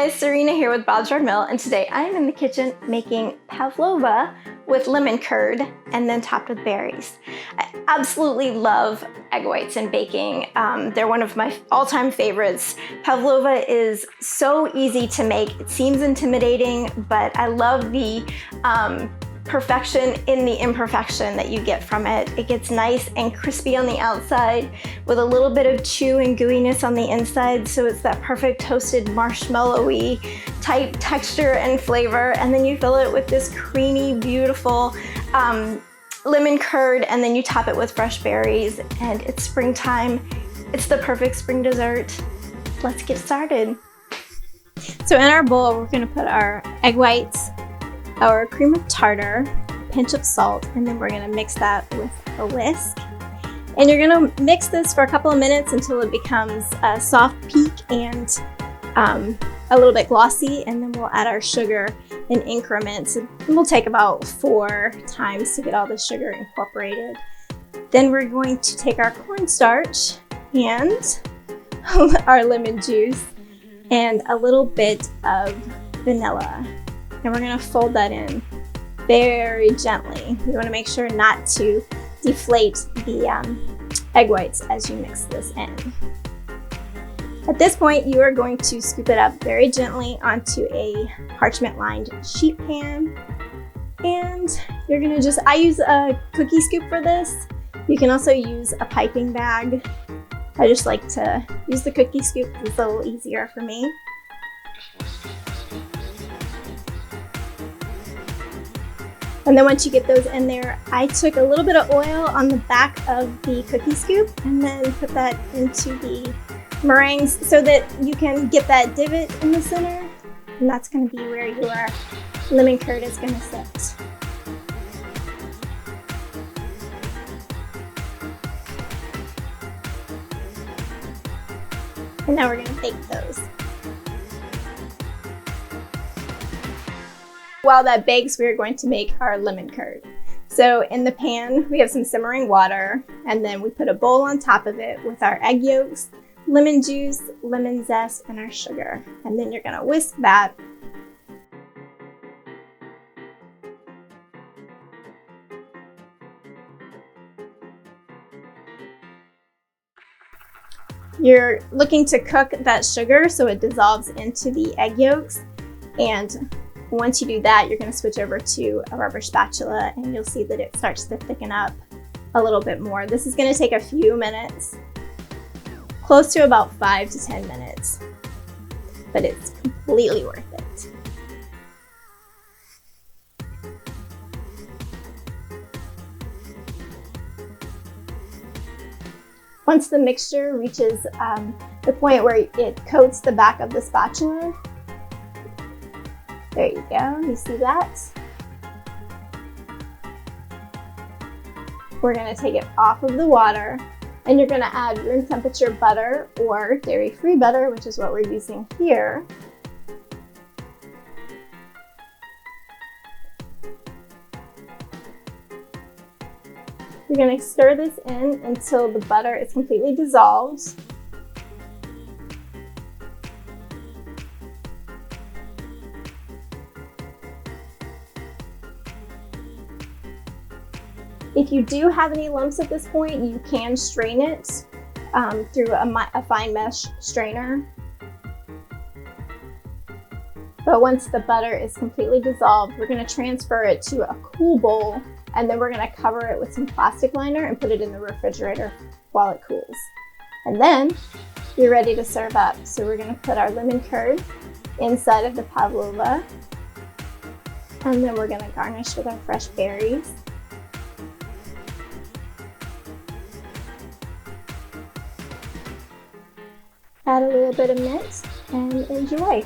guys, Sarena here with Bob's Red Mill, and today I am in the kitchen making pavlova with lemon curd and then topped with berries. I absolutely love egg whites in baking. They're one of my all-time favorites. Pavlova is so easy to make. It seems intimidating, but I love the perfection in the imperfection that you get from it. It gets nice and crispy on the outside with a little bit of chew and gooiness on the inside, so it's that perfect toasted marshmallowy type texture and flavor. And then you fill it with this creamy, beautiful lemon curd, and then you top it with fresh berries, and it's springtime. It's the perfect spring dessert. Let's get started. So in our bowl, we're gonna put our egg whites, our cream of tartar, a pinch of salt, and then we're gonna mix that with a whisk. And you're gonna mix this for a couple of minutes until it becomes a soft peak and a little bit glossy, and then we'll add our sugar in increments. It will take about 4 times to get all the sugar incorporated. Then we're going to take our cornstarch and our lemon juice and a little bit of vanilla. And we're gonna fold that in very gently. You wanna make sure not to deflate the egg whites as you mix this in. At this point, you are going to scoop it up very gently onto a parchment lined sheet pan. And you're gonna I use a cookie scoop for this. You can also use a piping bag. I just like to use the cookie scoop because it's a little easier for me. And then once you get those in there, I took a little bit of oil on the back of the cookie scoop and then put that into the meringues so that you can get that divot in the center. And that's gonna be where your lemon curd is gonna sit. And now we're gonna bake those. While that bakes, we're going to make our lemon curd. So in the pan, we have some simmering water, and then we put a bowl on top of it with our egg yolks, lemon juice, lemon zest, and our sugar. And then you're gonna whisk that. You're looking to cook that sugar so it dissolves into the egg yolks, and once you do that, you're going to switch over to a rubber spatula and you'll see that it starts to thicken up a little bit more. This is going to take a few minutes, close to about 5 to 10 minutes, but it's completely worth it. Once the mixture reaches the point where it coats the back of the spatula, there you go, you see that? We're gonna take it off of the water, and you're gonna add room temperature butter or dairy-free butter, which is what we're using here. You're gonna stir this in until the butter is completely dissolved. If you do have any lumps at this point, you can strain it through a fine mesh strainer. But once the butter is completely dissolved, we're gonna transfer it to a cool bowl, and then we're gonna cover it with some plastic liner and put it in the refrigerator while it cools. And then you're ready to serve up. So we're gonna put our lemon curd inside of the pavlova, and then we're gonna garnish with our fresh berries. Add a little bit of mint and enjoy.